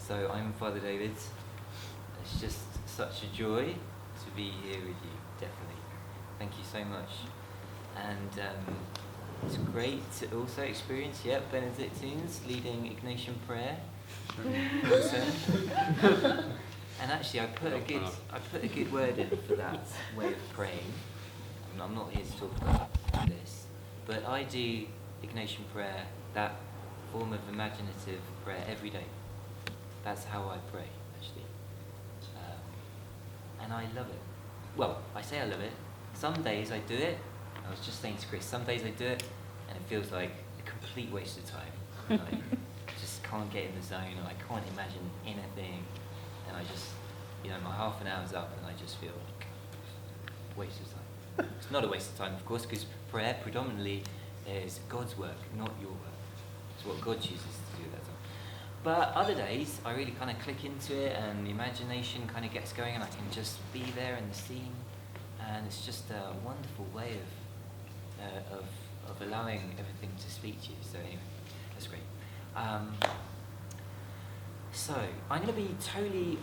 So I'm Father David. It's just such a joy to be here with you, definitely. Thank you so much. And it's great to also experience, Benedictines leading Ignatian prayer. Awesome. And actually, I put a good word in for that way of praying. I'm not here to talk about this, but I do Ignatian prayer, that form of imaginative prayer, every day. That's how I pray, actually. And I love it. Well, I say I love it. Some days I do it. I was just saying to Chris, some days I do it, and it feels like a complete waste of time. I just can't get in the zone, and I can't imagine anything. And I just, my half an hour's up, and I just feel like waste of time. It's not a waste of time, of course, because prayer predominantly is God's work, not your work. It's what God chooses to do at that time. But other days, I really kind of click into it, and the imagination kind of gets going, and I can just be there in the scene, and it's just a wonderful way of allowing everything to speak to you. So anyway, that's great. So I'm going to be totally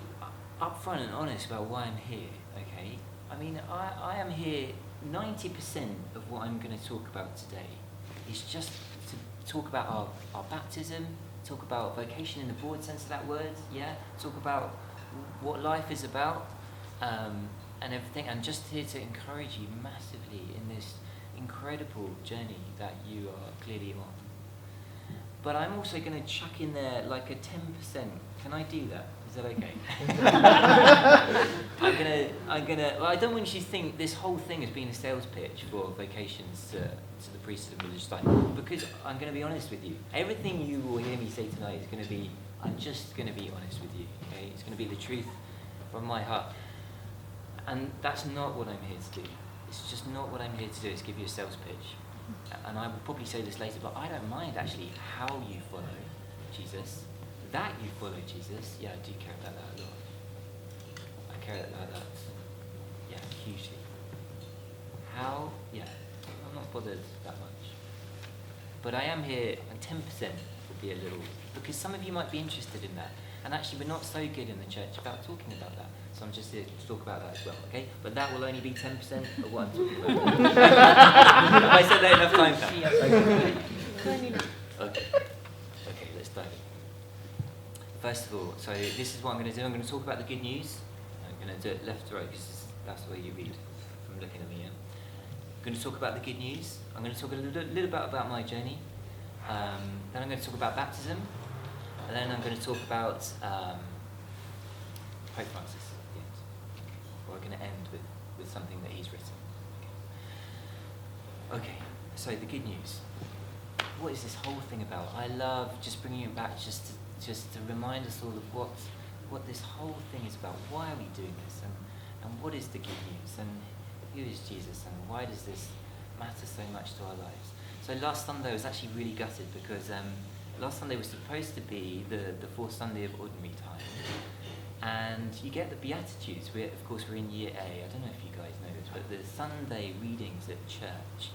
upfront and honest about why I'm here. Okay, I mean I am here. 90% of what I'm going to talk about today is just to talk about our baptism, talk about vocation in the broad sense of that word, talk about what life is about, and everything, and just here to encourage you massively in this incredible journey that you are clearly on. But I'm also going to chuck in there like a 10%. Can I do that? Is that okay? Well, I don't want you to think this whole thing has been a sales pitch for vocations to the priesthood of religious life, because I'm going to be honest with you. Everything you will hear me say tonight is going to be, I'm just going to be honest with you, okay? It's going to be the truth from my heart. And that's not what I'm here to do. It's just not what I'm here to do, is give you a sales pitch. And I will probably say this later, but I don't mind actually how you follow Jesus. That you follow Jesus, I do care about that a lot. I care about that, hugely. How, I'm not bothered that much. But I am here, and 10% will be a little, because some of you might be interested in that. And actually we're not so good in the church about talking about that. So I'm just here to talk about that as well, okay? But that will only be 10% of what I'm talking about. Have I said that enough times now? Okay, let's dive in. First of all, so this is what I'm going to do. I'm going to talk about the good news. I'm going to do it left to right, because that's the way you read from looking at me. I'm going to talk about the good news. I'm going to talk a little bit about my journey. Then I'm going to talk about baptism. And then I'm going to talk about Pope Francis at the end. We're going to end with something that he's written. Okay, so the good news. What is this whole thing about? I love just bringing it back just to remind us all of what this whole thing is about. Why are we doing this? And what is the good news? And who is Jesus? And why does this matter so much to our lives? So last Sunday I was actually really gutted, because last Sunday was supposed to be the fourth Sunday of Ordinary Time. And you get the Beatitudes. Of course, we're in Year A. I don't know if you guys know this, but the Sunday readings at church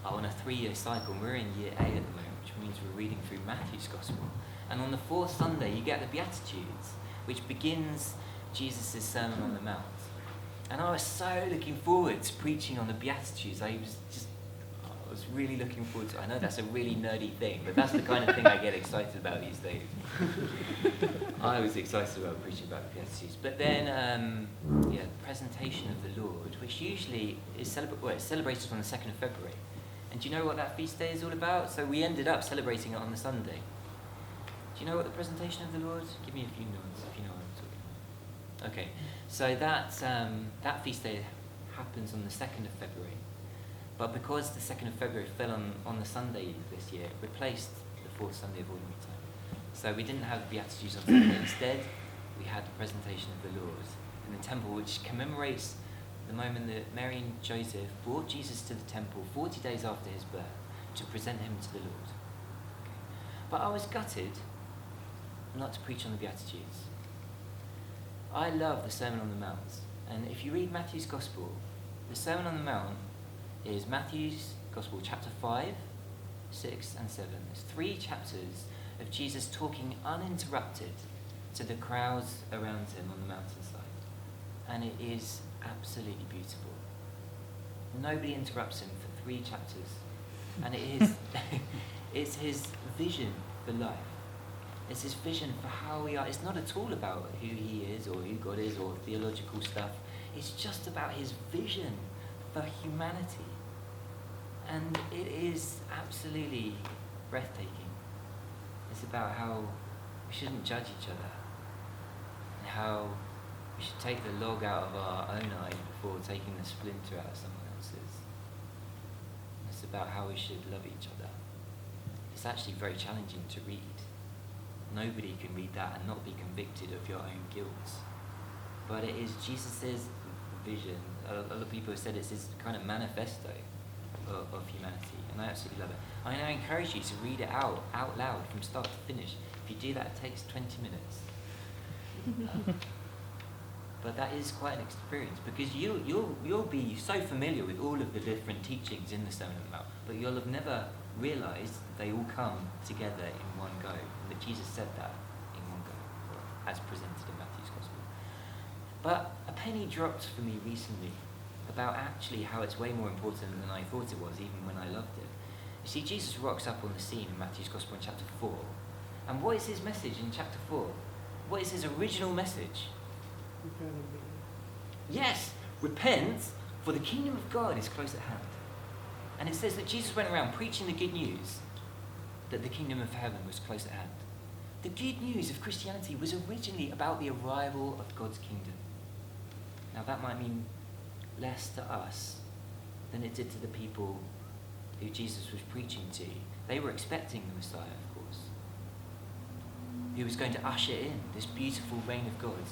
are on a 3-year cycle. And we're in Year A at the moment, which means we're reading through Matthew's Gospel. And on the fourth Sunday, you get the Beatitudes, which begins Jesus' Sermon on the Mount. And I was so looking forward to preaching on the Beatitudes. I was really looking forward to it. I know that's a really nerdy thing, but that's the kind of thing I get excited about these days. I was excited about preaching about the Beatitudes. But then, the presentation of the Lord, which usually is celebrated on the 2nd of February. And do you know what that feast day is all about? So we ended up celebrating it on the Sunday. Do you know what the presentation of the Lord? Give me a few nods if you know what I'm talking about. Okay, so that feast day happens on the 2nd of February. But because the 2nd of February fell on the Sunday this year, it replaced the fourth Sunday of Ordinary Time. So we didn't have the Beatitudes on Sunday. Instead, we had the presentation of the Lord in the temple, which commemorates the moment that Mary and Joseph brought Jesus to the temple 40 days after his birth to present him to the Lord. Okay. But I was gutted not to preach on the Beatitudes. I love the Sermon on the Mount. And if you read Matthew's Gospel, the Sermon on the Mount is Matthew's Gospel, chapter 5, 6 and 7. There's 3 chapters of Jesus talking uninterrupted to the crowds around him on the mountainside. And it is absolutely beautiful. Nobody interrupts him for 3 chapters. And it is it's his vision for life. It's his vision for how we are. It's not at all about who he is or who God is or theological stuff. It's just about his vision for humanity. And it is absolutely breathtaking. It's about how we shouldn't judge each other, and how we should take the log out of our own eye before taking the splinter out of someone else's. It's about how we should love each other. It's actually very challenging to read. Nobody can read that and not be convicted of your own guilt. But it is Jesus' vision. A lot of people have said it's his kind of manifesto of humanity, and I absolutely love it. I mean, I encourage you to read it out loud from start to finish. If you do that, it takes 20 minutes. But that is quite an experience, because you'll be so familiar with all of the different teachings in the Sermon on the Mount, but you'll have never realised they all come together in one go, and that Jesus said that in one go, as presented in Matthew's Gospel. But a penny dropped for me recently about actually how it's way more important than I thought it was, even when I loved it. You see, Jesus rocks up on the scene in Matthew's Gospel in chapter 4, and what is his message in chapter 4? What is his original message? Yes, repent, for the kingdom of God is close at hand. And it says that Jesus went around preaching the good news that the kingdom of heaven was close at hand. The good news of Christianity was originally about the arrival of God's kingdom. Now that might mean less to us than it did to the people who Jesus was preaching to. They were expecting the Messiah, of course, who was going to usher in this beautiful reign of God,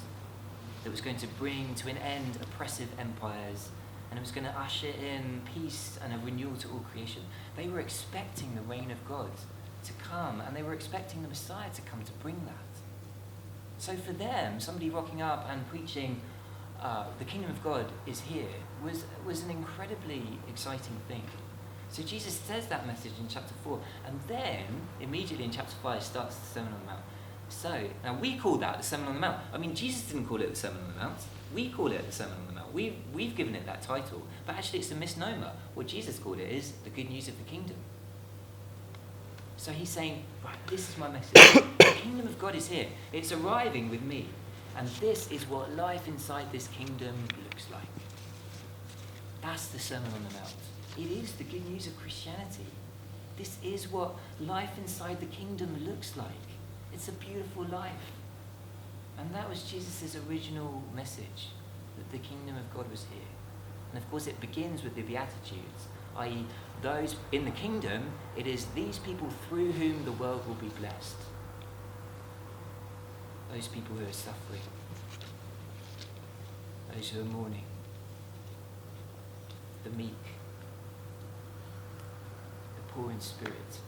that was going to bring to an end oppressive empires, and it was going to usher in peace and a renewal to all creation. They were expecting the reign of God to come, and they were expecting the Messiah to come to bring that. So for them, somebody rocking up and preaching the kingdom of God is here was an incredibly exciting thing. So Jesus says that message in chapter 4, and then immediately in chapter 5 starts the Sermon on the Mount. So, now we call that the Sermon on the Mount. I mean, Jesus didn't call it the Sermon on the Mount. We call it the Sermon on the Mount. We've given it that title, but actually it's a misnomer. What Jesus called it is the good news of the kingdom. So he's saying, right, this is my message. The kingdom of God is here. It's arriving with me. And this is what life inside this kingdom looks like. That's the Sermon on the Mount. It is the good news of Christianity. This is what life inside the kingdom looks like. It's a beautiful life. And that was Jesus' original message, that the kingdom of God was here. And of course it begins with the Beatitudes, i.e. those in the kingdom, it is these people through whom the world will be blessed. Those people who are suffering, those who are mourning, the meek, the poor in spirit.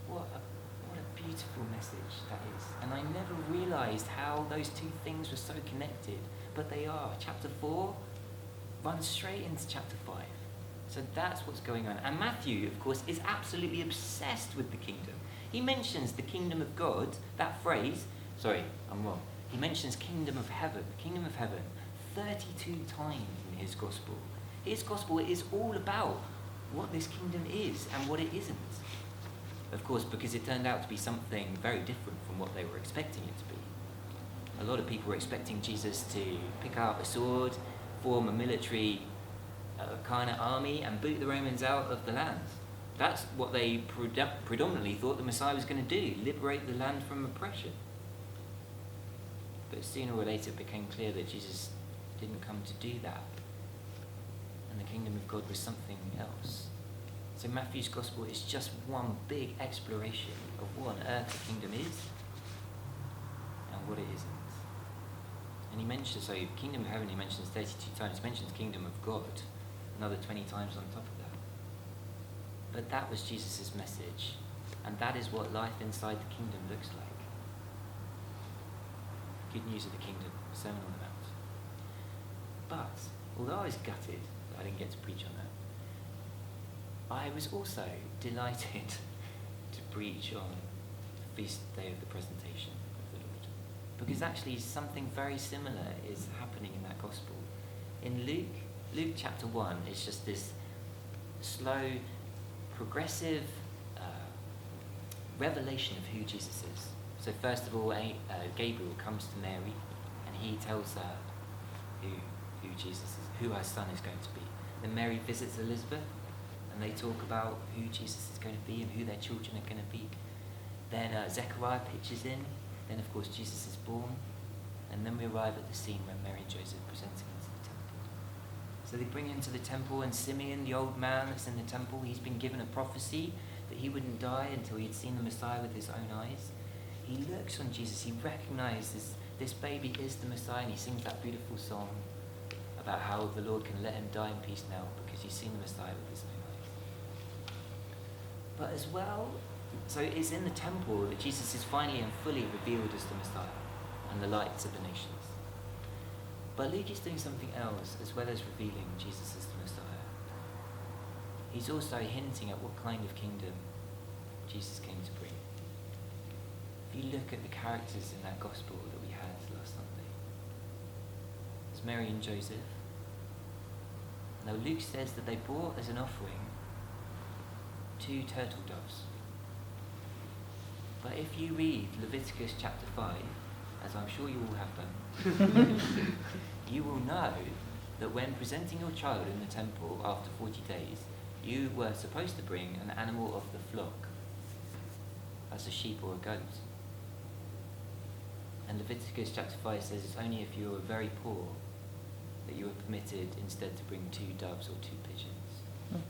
What a beautiful message that is. And I never realised how those two things were so connected, but they are. Chapter 4 runs straight into chapter 5. So that's what's going on. And Matthew, of course, is absolutely obsessed with the kingdom. He mentions the kingdom of God, that phrase, sorry, I'm wrong. He mentions kingdom of heaven, 32 times in his gospel. His gospel is all about what this kingdom is and what it isn't. Of course, because it turned out to be something very different from what they were expecting it to be. A lot of people were expecting Jesus to pick up a sword, form a military kind of army, and boot the Romans out of the land. That's what they predominantly thought the Messiah was going to do, liberate the land from oppression. But sooner or later it became clear that Jesus didn't come to do that. And the kingdom of God was something else. So Matthew's gospel is just one big exploration of what on earth the kingdom is and what it isn't. And he mentions, so kingdom of heaven he mentions 32 times, he mentions kingdom of God another 20 times on top of that. But that was Jesus' message, and that is what life inside the kingdom looks like. Good news of the kingdom, Sermon on the Mount. But, although I was gutted that I didn't get to preach on that, I was also delighted to preach on feast day of the presentation of the Lord. Because actually something very similar is happening in that gospel. In Luke chapter 1, it's just this slow, progressive revelation of who Jesus is. So first of all, Gabriel comes to Mary and he tells her who Jesus is, who her son is going to be. Then Mary visits Elizabeth and they talk about who Jesus is going to be and who their children are going to be. Then Zechariah pitches in. Then of course Jesus is born. And then we arrive at the scene where Mary and Joseph are presenting him to the temple. So they bring him to the temple, and Simeon, the old man that's in the temple, he's been given a prophecy that he wouldn't die until he'd seen the Messiah with his own eyes. He looks on Jesus, he recognizes this baby is the Messiah, and he sings that beautiful song about how the Lord can let him die in peace now because he's seen the Messiah with his own eyes. But as well, so it's in the temple that Jesus is finally and fully revealed as the Messiah and the lights of the nations. But Luke is doing something else as well as revealing Jesus as the Messiah. He's also hinting at what kind of kingdom Jesus came to bring. If you look at the characters in that gospel that we had last Sunday, it's Mary and Joseph. Now Luke says that they brought as an offering 2 turtle doves. But if you read Leviticus chapter 5, as I'm sure you all have done, you will know that when presenting your child in the temple after 40 days, you were supposed to bring an animal of the flock, as a sheep or a goat. And Leviticus chapter 5 says it's only if you were very poor that you were permitted instead to bring 2 doves or 2 pigeons.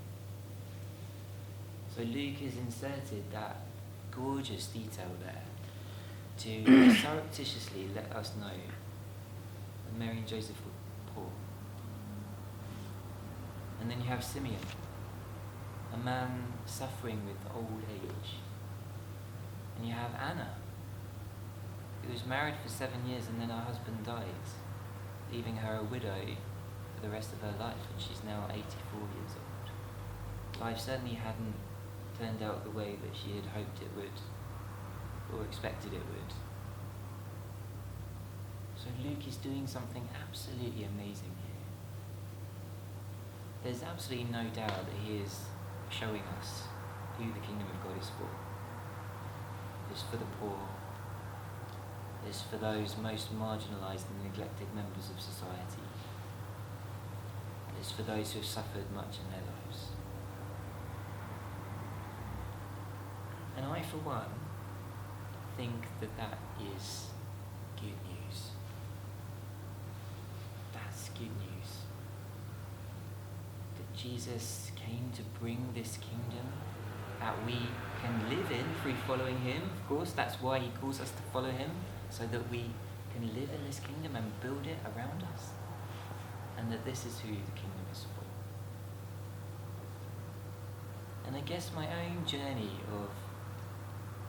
So Luke has inserted that gorgeous detail there to surreptitiously let us know that Mary and Joseph were poor. And then you have Simeon, a man suffering with old age. And you have Anna, who was married for 7 years and then her husband died, leaving her a widow for the rest of her life, and she's now 84 years old. Life certainly hadn't turned out the way that she had hoped it would, or expected it would. So Luke is doing something absolutely amazing here. There's absolutely no doubt that he is showing us who the kingdom of God is for. It's for the poor. It's for those most marginalised and neglected members of society. It's for those who have suffered much in their lives. And I, for one, think that that is good news. That's good news. That Jesus came to bring this kingdom that we can live in through following him. Of course, that's why he calls us to follow him, so that we can live in this kingdom and build it around us. And that this is who the kingdom is for. And I guess my own journey of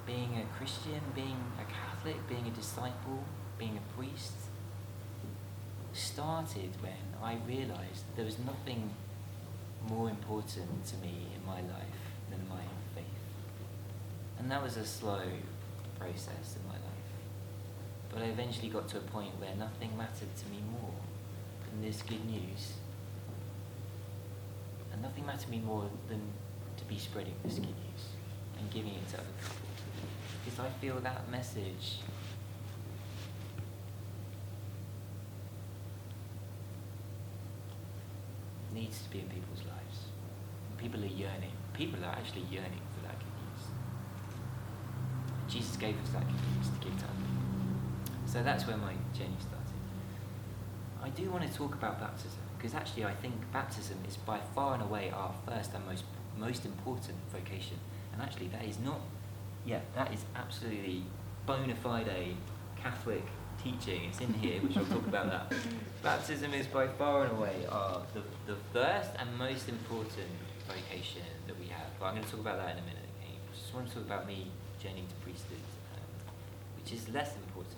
being a Christian, being a Catholic, being a disciple, being a priest, started when I realised that there was nothing more important to me in my life than my faith. And that was a slow process in my life. But I eventually got to a point where nothing mattered to me more than this good news. And nothing mattered to me more than to be spreading this good news and giving it to other people. Because I feel that message needs to be in people's lives. People are yearning. People are actually yearning for that good news. Jesus gave us that good news to give to other people. So that's where my journey started. I do want to talk about baptism, because actually I think baptism is by far and away our first and most important vocation. And actually that is absolutely bona fide Catholic teaching. It's in here, which I'll talk about that. Baptism is by far and away the first and most important vocation that we have. But I'm going to talk about that in a minute. Okay? I just want to talk about me journeying to priesthood, which is less important,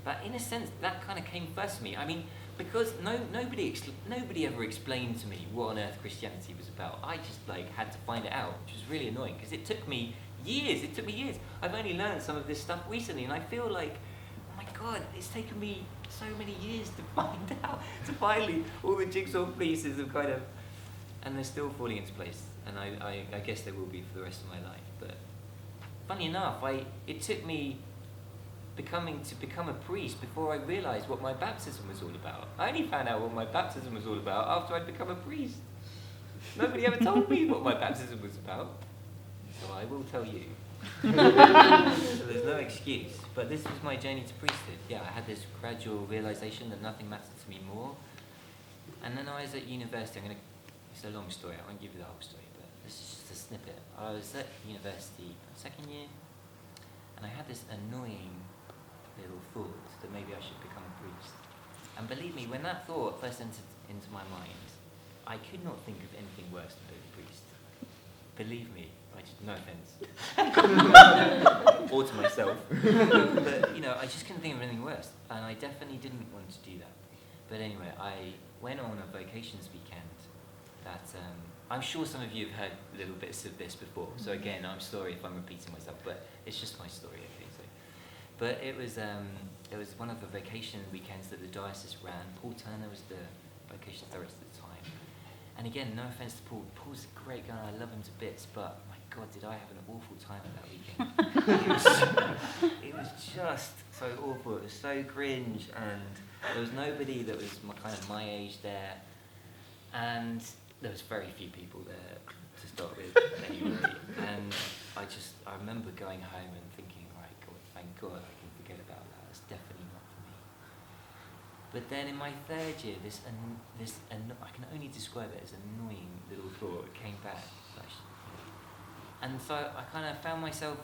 but in a sense that kind of came first to me. I mean, because nobody ever explained to me what on earth Christianity was about. I just had to find it out, which was really annoying because it took me Years. It took me years. I've only learned some of this stuff recently, and I feel like, oh my God, it's taken me so many years to find out. To finally, all the jigsaw pieces have kind of, and they're still falling into place. And I guess they will be for the rest of my life. But funny enough, it took me become a priest before I realised what my baptism was all about. I only found out what my baptism was all about after I'd become a priest. Nobody ever told me what my baptism was about. So I will tell you. So there's no excuse. But this was my journey to priesthood. Yeah, I had this gradual realisation that nothing mattered to me more. And then I was at university. It's a long story. I won't give you the whole story, but this is just a snippet. I was at university second year, and I had this annoying little thought that maybe I should become a priest. And believe me, when that thought first entered into my mind, I could not think of anything worse than being a priest. Believe me, no offence. Or to myself. But, I just couldn't think of anything worse. And I definitely didn't want to do that. But anyway, I went on a vocations weekend that, I'm sure some of you have heard little bits of this before. So again, I'm sorry if I'm repeating myself, but it's just my story, okay? But it was one of the vacation weekends that the diocese ran. Paul Turner was the vocation director at the time. And again, no offence to Paul. Paul's a great guy. I love him to bits. But my God, did I have an awful time at that weekend? It was just so awful. It was so cringe, and there was nobody that was my age there, and there was very few people there to start with anyway. And I remember going home and thinking, right, God, thank God I can forget about that. It's definitely not for me. But then in my third year, I can only describe it as an annoying little thought came back. And so I kind of found myself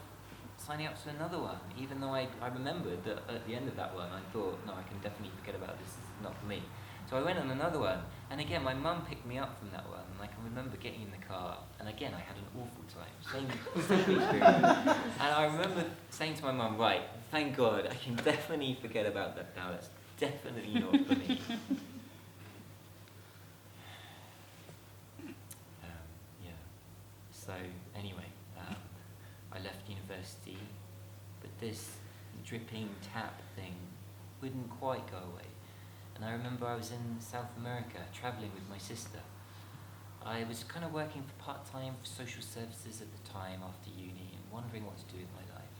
signing up to another one, even though I remembered that at the end of that one, I thought, no, I can definitely forget about this. It's not for me. So I went on another one, and again, my mum picked me up from that one, and I can remember getting in the car, and again, I had an awful time, same experience. And I remember saying to my mum, right, thank God, I can definitely forget about that now, that's definitely not for me. So anyway, I left university, but this dripping tap thing wouldn't quite go away. And I remember I was in South America travelling with my sister. I was kind of working for part-time for social services at the time after uni and wondering what to do with my life.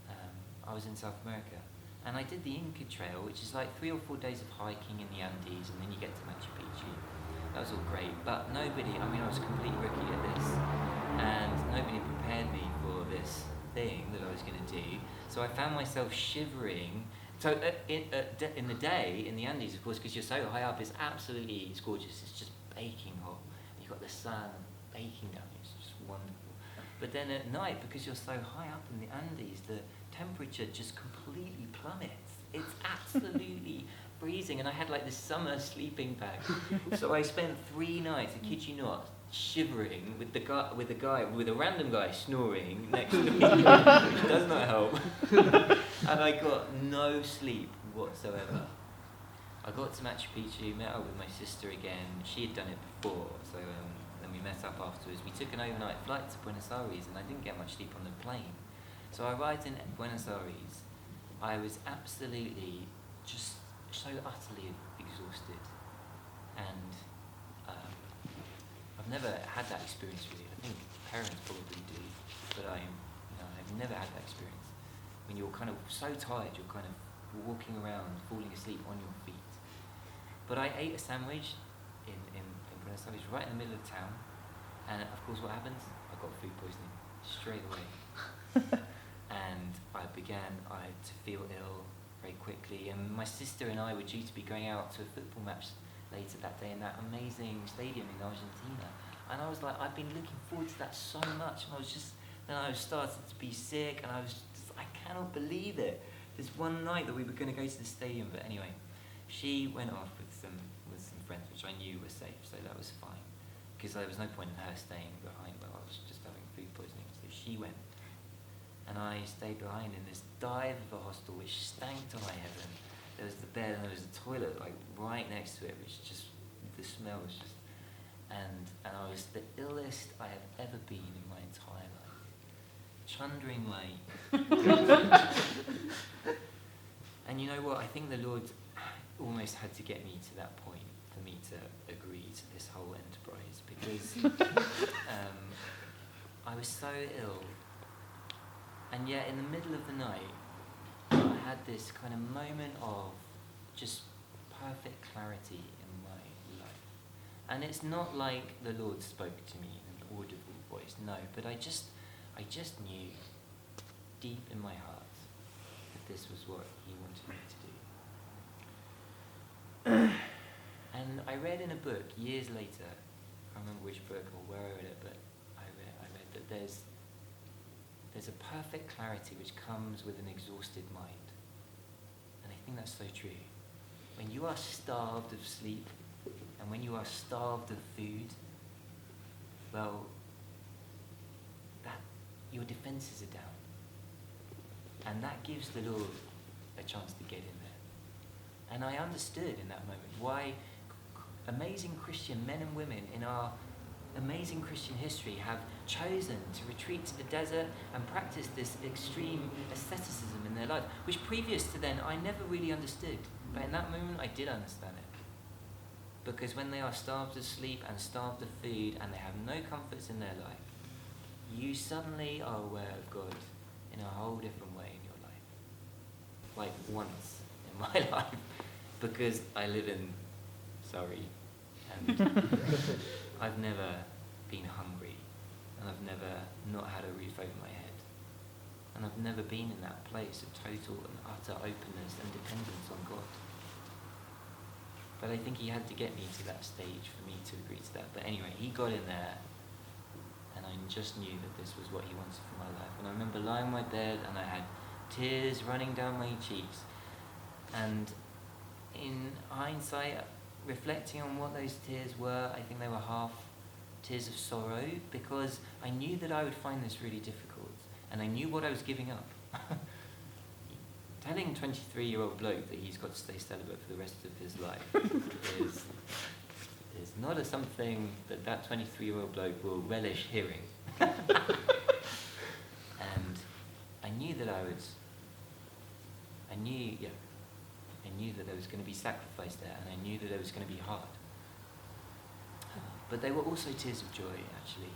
And I was in South America. And I did the Inca Trail, which is like 3 or 4 days of hiking in the Andes, and then you get to Machu Picchu. That was all great, but I was a complete rookie at this, and nobody prepared me for this thing that I was going to do. So I found myself shivering. So in the day, in the Andes, of course, because you're so high up, it's gorgeous. It's just baking hot. You've got the sun baking down you. It's just wonderful. But then at night, because you're so high up in the Andes, the temperature just completely plummets. It's absolutely freezing, and I had like this summer sleeping bag. So I spent 3 nights, I kid you not, shivering with a random guy snoring next to me, which does not help. And I got no sleep whatsoever. I got to Machu Picchu, met up with my sister again. She had done it before, so then we met up afterwards. We took an overnight flight to Buenos Aires, and I didn't get much sleep on the plane. So I arrived in Buenos Aires. I was absolutely just so utterly exhausted, and I've never had that experience really. I think parents probably do, but I've never had that experience. When you're kind of so tired, you're kind of walking around, falling asleep on your feet. But I ate a sandwich in Buenos Aires, right in the middle of town, and of course what happens? I got food poisoning straight away. And I began to feel ill very quickly, and my sister and I were due to be going out to a football match later that day in that amazing stadium in Argentina, and I was like, I've been looking forward to that so much, and I started to be sick, and I cannot believe it. This one night that we were going to go to the stadium, but anyway, she went off with some friends, which I knew were safe, so that was fine, because there was no point in her staying behind while I was just having food poisoning, so she went. And I stayed behind in this dive of a hostel which stank to high heaven. There was the bed and there was the toilet like right next to it, which just, the smell was just, and I was the illest I have ever been in my entire life. chundering way. And you know what? I think the Lord almost had to get me to that point for me to agree to this whole enterprise, because I was so ill, and yet in the middle of the night I had this kind of moment of just perfect clarity in my life. And it's not like the Lord spoke to me in an audible voice, no, but I just knew deep in my heart that this was what he wanted me to do. And I read in a book years later, I can't remember which book or where I read it, but I read that there's a perfect clarity which comes with an exhausted mind. And I think that's so true. When you are starved of sleep, and when you are starved of food, well, that your defenses are down. And that gives the Lord a chance to get in there. And I understood in that moment why amazing Christian men and women in our amazing Christian history have chosen to retreat to the desert and practice this extreme asceticism in their life, which previous to then I never really understood. But in that moment I did understand it. Because when they are starved of sleep and starved of food and they have no comforts in their life, you suddenly are aware of God in a whole different way in your life. Like once in my life, because I live in Surrey and I've never been hungry, and I've never not had a roof over my head, and I've never been in that place of total and utter openness and dependence on God. But I think he had to get me to that stage for me to agree to that. But anyway, he got in there, and I just knew that this was what he wanted for my life. And I remember lying on my bed, and I had tears running down my cheeks. And in hindsight, reflecting on what those tears were, I think they were half tears of sorrow, because I knew that I would find this really difficult, and I knew what I was giving up. Telling a 23-year-old bloke that he's got to stay celibate for the rest of his life is not something that 23-year-old bloke will relish hearing. And I knew that I knew that there was going to be sacrifice there, and I knew that it was going to be hard. But they were also tears of joy, actually,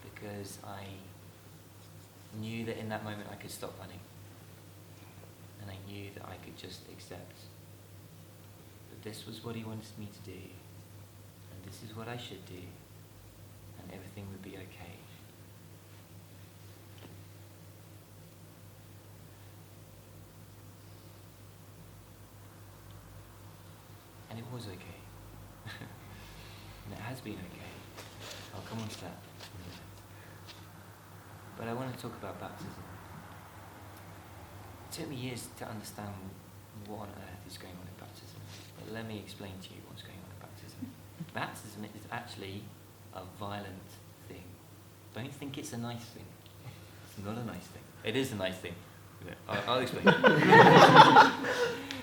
because I knew that in that moment I could stop running, and I knew that I could just accept that this was what he wanted me to do, and this is what I should do, and everything would be okay. And it was okay. And it has been okay. I'll come on to that in a minute. But I want to talk about baptism. It took me years to understand what on earth is going on in baptism. But let me explain to you what's going on in baptism. Baptism is actually a violent thing. Don't think it's a nice thing. It's not a nice thing. It is a nice thing. I'll explain.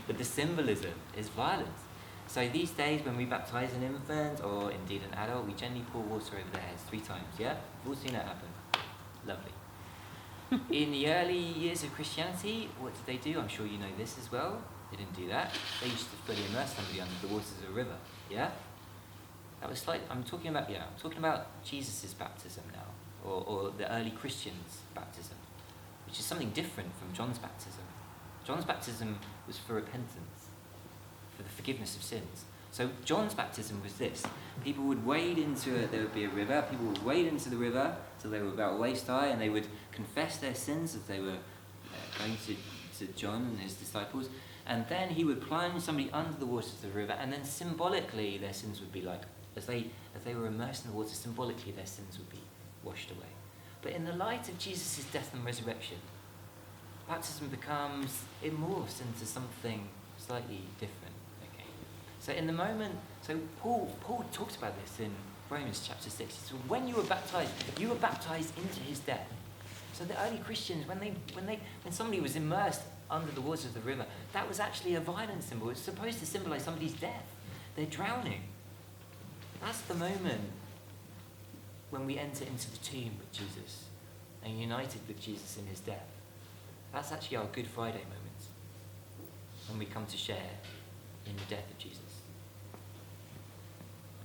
But the symbolism is violence. So these days when we baptise an infant, or indeed an adult, we gently pour water over their heads 3 times, yeah? We've all seen that happen. Lovely. In the early years of Christianity, what did they do? I'm sure you know this as well. They didn't do that. They used to fully immerse somebody under the waters of a river, yeah? That was I'm talking about Jesus' baptism now, or the early Christians' baptism, which is something different from John's baptism. John's baptism was for repentance, for the forgiveness of sins. So John's baptism was this. People would wade into it, there would be a river, people would wade into the river till they were about waist high, and they would confess their sins as they were going to John and his disciples, and then he would plunge somebody under the waters of the river, and then symbolically their sins would be as they were immersed in the water, symbolically their sins would be washed away. But in the light of Jesus' death and resurrection, baptism it morphs into something slightly different. So in the moment, Paul talks about this in Romans chapter 6. He says, when you were baptized into his death. So the early Christians, when somebody was immersed under the waters of the river, that was actually a violent symbol. It's supposed to symbolize somebody's death. They're drowning. That's the moment when we enter into the tomb with Jesus. and united with Jesus in his death. That's actually our Good Friday moment, when we come to share in the death of Jesus.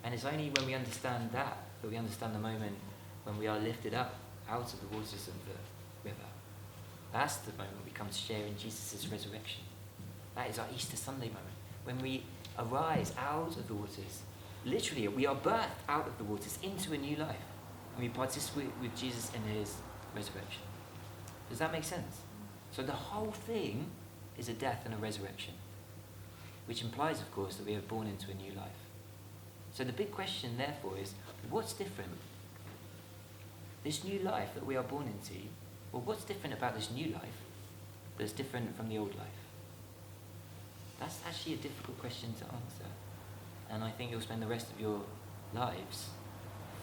And it's only when we understand that we understand the moment when we are lifted up out of the waters of the river. That's the moment we come to share in Jesus' resurrection. That is our Easter Sunday moment, when we arise out of the waters. Literally, we are birthed out of the waters into a new life, and we participate with Jesus in his resurrection. Does that make sense? So the whole thing is a death and a resurrection, which implies, of course, that we are born into a new life. So the big question, therefore, is what's different? This new life that we are born into, well, what's different about this new life that's different from the old life? That's actually a difficult question to answer. And I think you'll spend the rest of your lives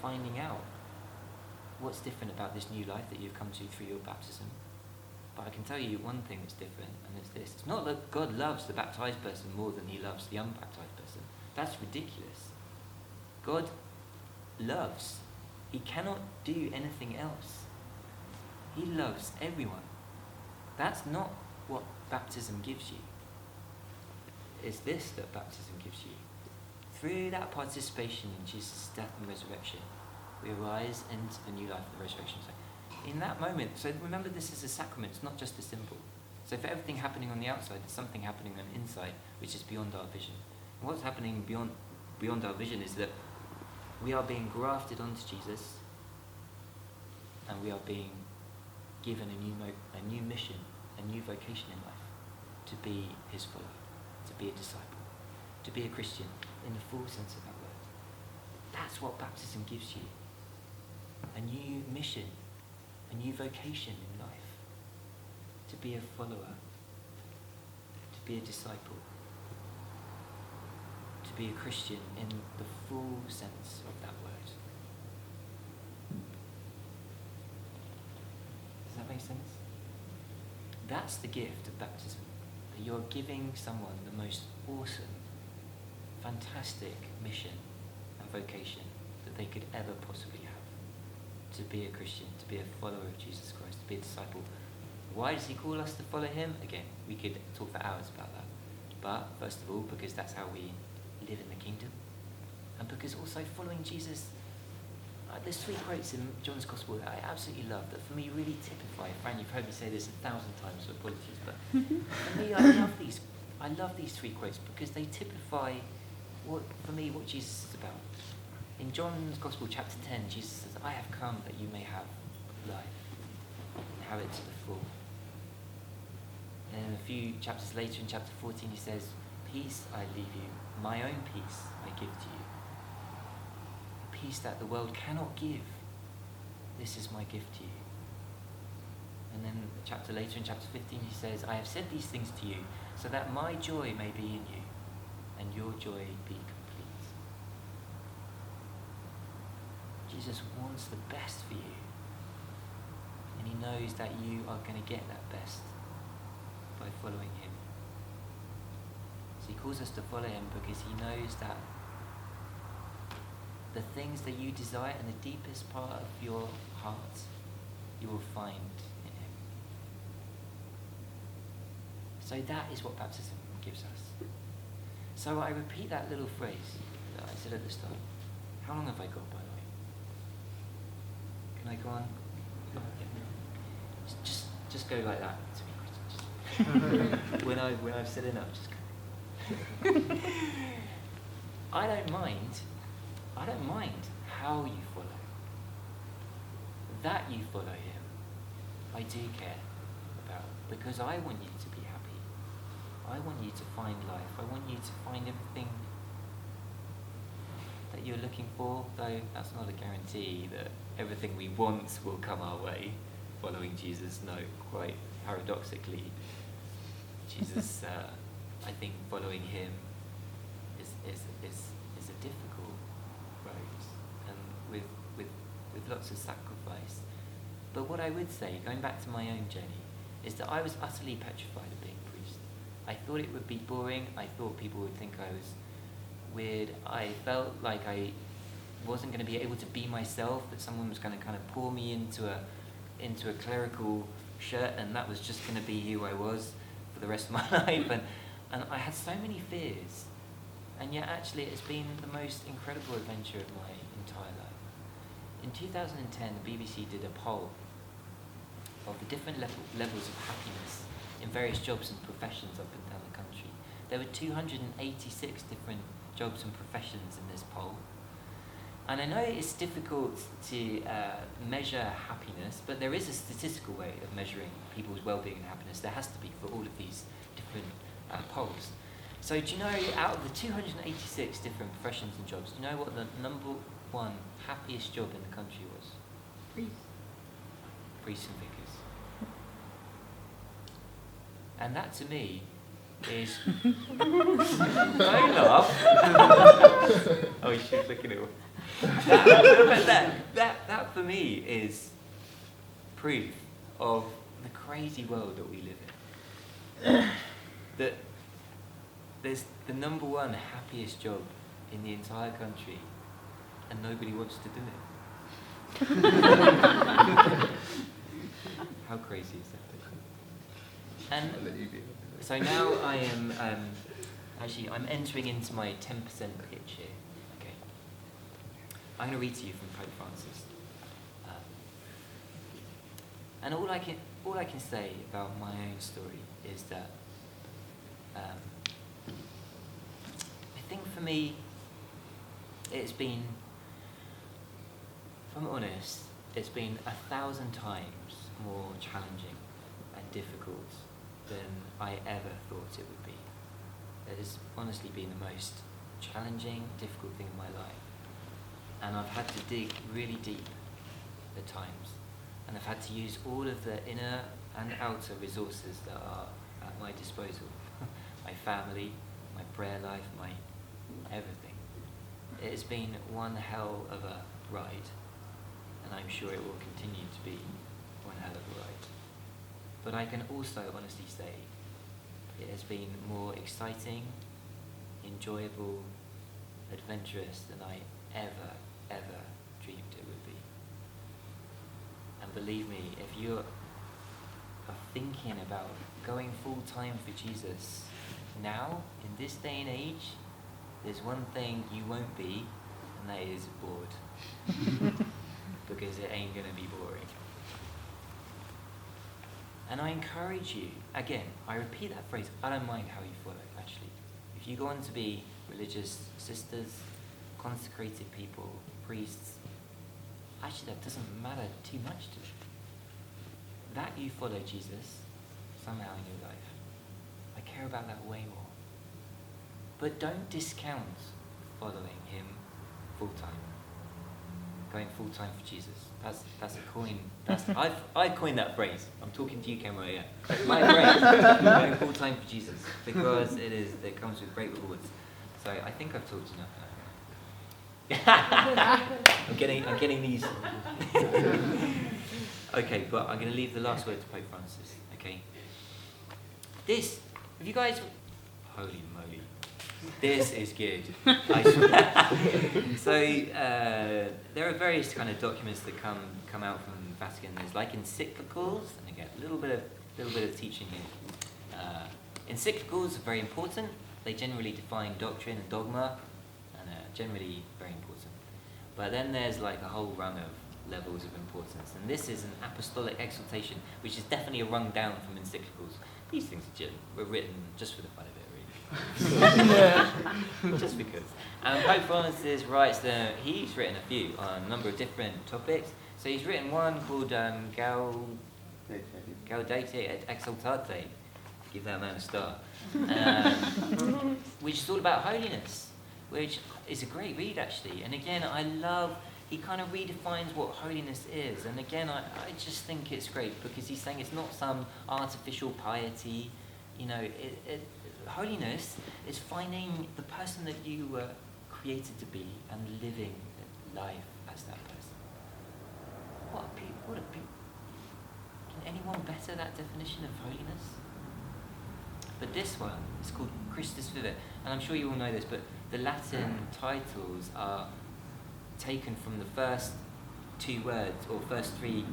finding out what's different about this new life that you've come to through your baptism. But I can tell you one thing that's different, and it's this. It's not that God loves the baptized person more than he loves the unbaptized person. That's ridiculous. God loves. He cannot do anything else. He loves everyone. That's not what baptism gives you. It's this that baptism gives you. Through that participation in Jesus' death and resurrection, we arise into the new life of the resurrection. So in that moment, so remember, this is a sacrament, it's not just a symbol. So for everything happening on the outside, there's something happening on the inside, which is beyond our vision. And what's happening beyond our vision is that we are being grafted onto Jesus, and we are being given a new mission, a new vocation in life, to be his follower, to be a disciple, to be a Christian in the full sense of that word. That's what baptism gives you. A new mission, a new vocation in life, to be a follower, to be a disciple, to be a Christian in the full sense of that word. Does that make sense? That's the gift of baptism. That you're giving someone the most awesome, fantastic mission and vocation that they could ever possibly have. To be a Christian, to be a follower of Jesus Christ, to be a disciple. Why does he call us to follow him? Again, we could talk for hours about that. But first of all, because that's how we live in the kingdom. And because also following Jesus, there's 3 quotes in John's Gospel that I absolutely love, that for me really typify. Fran, you've heard me say this 1,000 times, so apologies, but for me, I love these 3 quotes because they typify what Jesus is about. In John's Gospel, chapter 10, Jesus says, I have come that you may have life, and have it to the full. And then a few chapters later, in chapter 14, he says, peace I leave you, my own peace I give to you. A peace that the world cannot give. This is my gift to you. And then a chapter later, in chapter 15, he says, I have said these things to you, so that my joy may be in you, and your joy be complete. Jesus wants the best for you, and he knows that you are going to get that best by following him. So he calls us to follow him because he knows that the things that you desire in the deepest part of your heart, you will find in him. So that is what baptism gives us. So I repeat that little phrase that I said at the start. How long have I got, by the way? Can I go on? Yeah. Just go like that to me, Christian. When I've said enough, just go. I don't mind how you follow. That you follow him, I do care about, because I want you to be happy. I want you to find life. I want you to find everything that you're looking for, though that's not a guarantee that everything we want will come our way following Jesus. No, quite paradoxically, Jesus, I think following him is a difficult road, and with lots of sacrifice. But what I would say, going back to my own journey, is that I was utterly petrified of being a priest. I thought it would be boring. I thought people would think I was weird. I felt like I wasn't going to be able to be myself, that someone was going to kind of pour me into into a clerical shirt, and that was just going to be who I was for the rest of my life. And I had so many fears, and yet actually it's been the most incredible adventure of my entire life. In 2010, the BBC did a poll of the different levels of happiness in various jobs and professions up and down the country. There were 286 different jobs and professions in this poll. And I know it's difficult to measure happiness, but there is a statistical way of measuring people's well-being and happiness. There has to be for all of these different polls. So do you know, out of the 286 different professions and jobs, do you know what the number one happiest job in the country was? Priests and vicars. And that to me is... Don't laugh. Oh, she's looking at me. That for me is proof of the crazy world that we live in. That there's the number one happiest job in the entire country and nobody wants to do it. How crazy is that? And so now I am, I'm entering into my 10% pitch here. Okay. I'm going to read to you from Pope Francis. And all I can say about my own story is that I think for me, it's been, if I'm honest, it's been 1,000 times more challenging and difficult than I ever thought it would be. It has honestly been the most challenging, difficult thing in my life. And I've had to dig really deep at times. And I've had to use all of the inner and outer resources that are at my disposal. My family, my prayer life, my everything. It has been one hell of a ride. And I'm sure it will continue to be one hell of a ride. But I can also honestly say it has been more exciting, enjoyable, adventurous than I ever dreamed it would be. And believe me, if you are thinking about going full time for Jesus now, in this day and age, there's one thing you won't be, and that is bored. Because it ain't gonna be boring. And I encourage you, again, I repeat that phrase, I don't mind how you follow, actually. If you go on to be religious sisters, consecrated people, priests, actually that doesn't matter too much to me. That you follow Jesus somehow in your life. I care about that way more. But don't discount following him full time. Going full time for Jesus. That's a coin. I coined that phrase. I'm talking to you, Camera. Yeah, that's my phrase. Going full time for Jesus, because it comes with great rewards. So I think I've talked enough. I'm getting these. Okay, but I'm going to leave the last word to Pope Francis. Okay. If you guys, holy moly. This is good. I swear. So there are various kind of documents that come out from the Vatican. There's like encyclicals, and again a little bit of teaching here. Encyclicals are very important. They generally define doctrine and dogma, and are generally very important. But then there's like a whole rung of levels of importance, and this is an apostolic exhortation, which is definitely a rung down from encyclicals. These things were written just for the fun of it. Just because. And Pope Francis writes he's written a few on a number of different topics. So he's written one called Gaudete et Exultate. Give that man a star. Which is all about holiness, which is a great read actually. And again, he kind of redefines what holiness is. And again, I just think it's great because he's saying it's not some artificial piety. You know, holiness is finding the person that you were created to be and living life as that person. What a beauty. Can anyone better that definition of holiness? But this one is called Christus Vivit. And I'm sure you all know this, but the Latin titles are taken from the first two words, or first three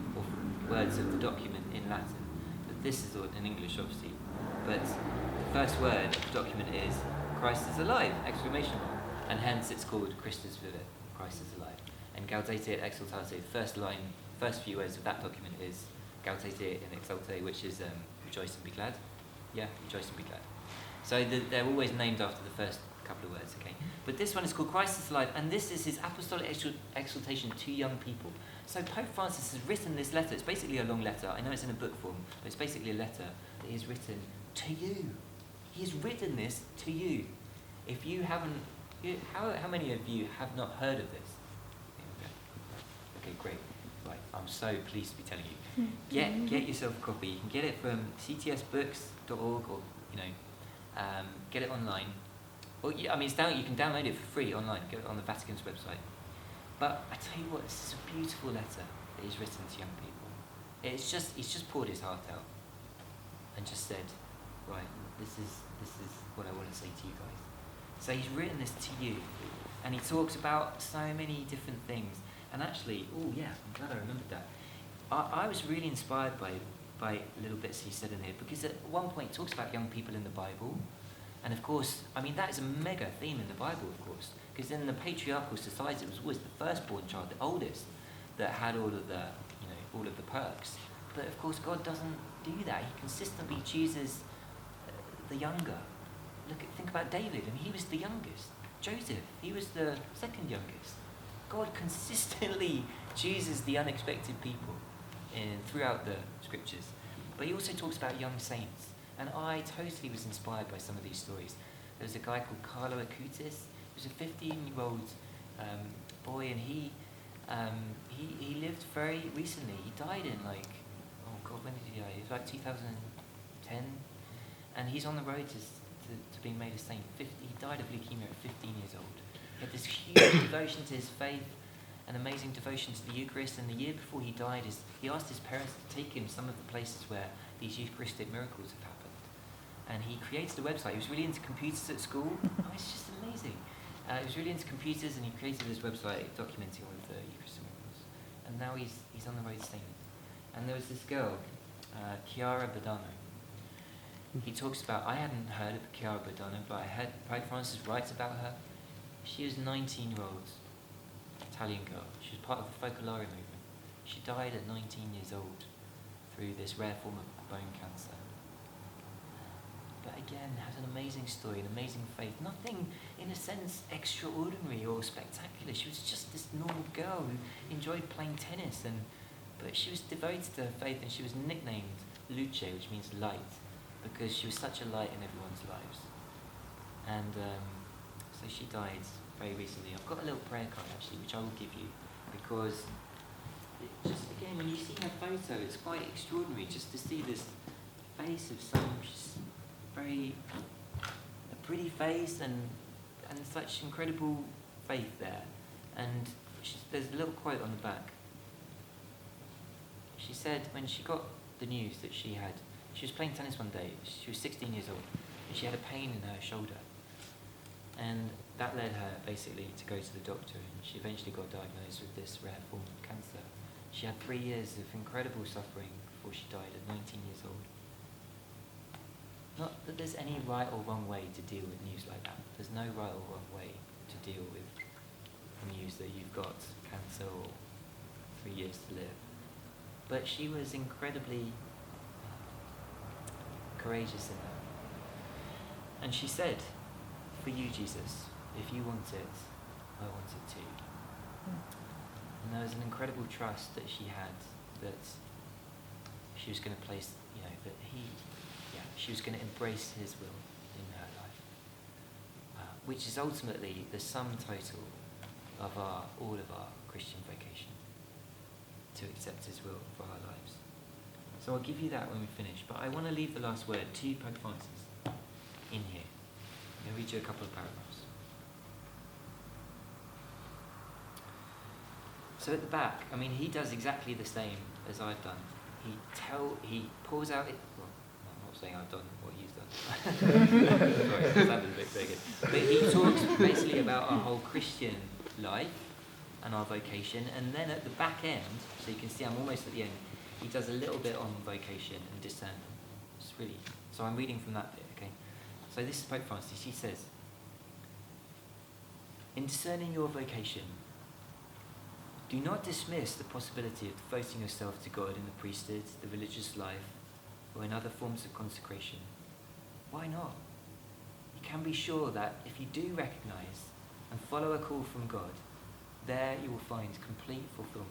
words of the document in Latin. But this is all in English, obviously. But the first word of the document is Christ is alive! Exclamation mark. And hence it's called Christus Vivit, Christ is alive. And Gaudete et Exultate, first few words of that document is Gaudete and Exulte, which is rejoice and be glad. Yeah, rejoice and be glad. So they're always named after the first couple of words, okay? But this one is called Christ is alive, and this is his apostolic exhortation to young people. So Pope Francis has written this letter. It's basically a long letter. I know it's in a book form, but it's basically a letter that he has written to you. He has written this to you. If you haven't, how many of you have not heard of this? Okay, great. Right, I'm so pleased to be telling you. Get yourself a copy. You can get it from ctsbooks.org, or get it online. Or I mean, you can download it for free online. Get it on the Vatican's website. But I tell you what, this is a beautiful letter that he's written to young people. He's just poured his heart out and just said, right, this is what I want to say to you guys. So he's written this to you, and he talks about so many different things. And actually, I'm glad I remembered that. I was really inspired by little bits he said in here, because at one point he talks about young people in the Bible. And of course, I mean, that is a mega theme in the Bible, of course, because in the patriarchal society, it was always the firstborn child, the oldest, that had all of the perks. But of course, God doesn't do that. He consistently chooses the younger. Think about David, and he was the youngest. Joseph, he was the second youngest. God consistently chooses the unexpected people throughout the scriptures. But he also talks about young saints. And I totally was inspired by some of these stories. There was a guy called Carlo Acutis. He was a 15-year-old boy, and he lived very recently. He died in when did he die? It was like 2010. And he's on the road to being made a saint. He died of leukemia at 15 years old. He had this huge devotion to his faith, an amazing devotion to the Eucharist. And the year before he died, he asked his parents to take him some of the places where these Eucharistic miracles have happened. And he created a website. He was really into computers at school. It's just amazing. He was really into computers, and he created this website documenting all of the Eucharistic miracles. And now he's on the road to saint. And there was this girl, Chiara Badano. He talks about, I hadn't heard of Chiara Badano, but I heard Pope Francis writes about her. She was a 19-year-old Italian girl. She was part of the Focolare movement. She died at 19 years old through this rare form of bone cancer. But again, has an amazing story, an amazing faith. Nothing, in a sense, extraordinary or spectacular. She was just this normal girl who enjoyed playing tennis, but she was devoted to her faith, and she was nicknamed Luce, which means light, because she was such a light in everyone's lives. And so she died very recently. I've got a little prayer card, actually, which I will give you, because again, when you see her photo, it's quite extraordinary just to see this face of someone, she's a pretty face, and such incredible faith there. And there's a little quote on the back. She said when she got the news that she was playing tennis one day. She was 16 years old, and she had a pain in her shoulder. And that led her basically to go to the doctor, and she eventually got diagnosed with this rare form of cancer. She had 3 years of incredible suffering before she died at 19 years old. Not that there's any right or wrong way to deal with news like that. There's no right or wrong way to deal with the news that you've got cancer or 3 years to live. But she was incredibly courageous in that. And she said, for you, Jesus, if you want it, I want it too. And there was an incredible trust that she had that she was going to place, she was going to embrace his will in her life, which is ultimately the sum total of all of our Christian vocation, to accept his will for our lives. So I'll give you that when we finish, but I want to leave the last word to Pope Francis in here. I'm going to read you a couple of paragraphs. So at the back, I mean, he does exactly the same as I've done. He pours out it. Well, I'm not saying I've done what he's done. Sorry, that sounded a bit bigger. But he talks basically about our whole Christian life, and our vocation. And then at the back end, so you can see I'm almost at the end, he does a little bit on vocation and discernment. It's really, so I'm reading from that bit, okay? So this is Pope Francis. He says, in discerning your vocation, do not dismiss the possibility of devoting yourself to God in the priesthood, the religious life, or in other forms of consecration. Why not? You can be sure that if you do recognize and follow a call from God, there you will find complete fulfillment.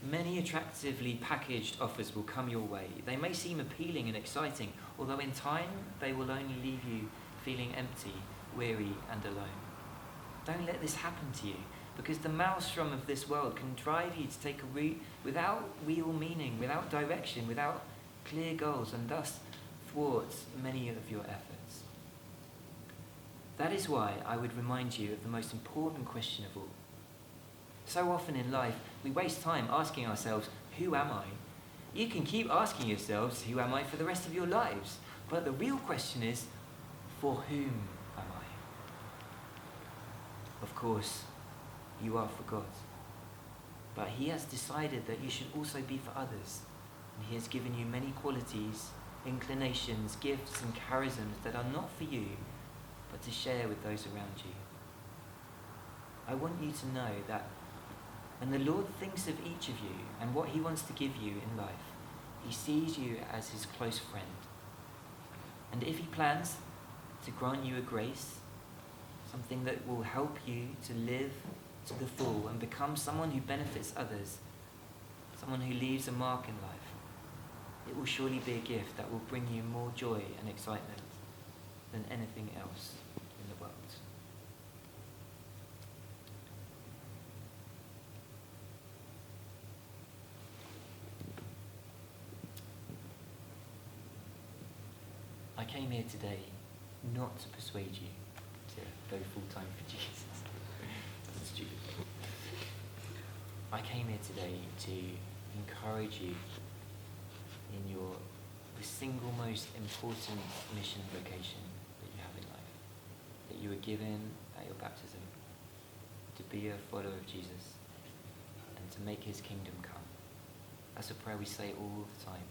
Many attractively packaged offers will come your way. They may seem appealing and exciting, although in time they will only leave you feeling empty, weary, and alone. Don't let this happen to you, because the maelstrom of this world can drive you to take a route without real meaning, without direction, without clear goals, and thus thwart many of your efforts. That is why I would remind you of the most important question of all. So often in life, we waste time asking ourselves, who am I? You can keep asking yourselves, who am I, for the rest of your lives. But the real question is, for whom am I? Of course, you are for God. But he has decided that you should also be for others. And he has given you many qualities, inclinations, gifts, and charisms that are not for you, but to share with those around you. I want you to know that when the Lord thinks of each of you and what he wants to give you in life, he sees you as his close friend. And if he plans to grant you a grace, something that will help you to live to the full and become someone who benefits others, someone who leaves a mark in life, it will surely be a gift that will bring you more joy and excitement than anything else in the world. I came here today not to persuade you to go full-time for Jesus. That's stupid. I came here today to encourage you in the single most important mission and vocation that you have in life, that you were given at your baptism, to be a follower of Jesus and to make his kingdom come. That's a prayer we say all the time,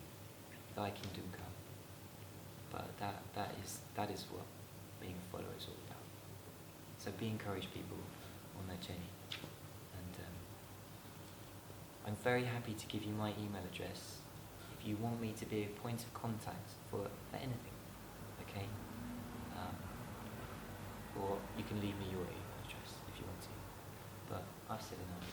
thy kingdom come. But that is what being a follower is all about. So be encouraged, people, on that journey. And I'm very happy to give you my email address if you want me to be a point of contact for anything, okay? Or you can leave me your email address if you want to. But I've said enough.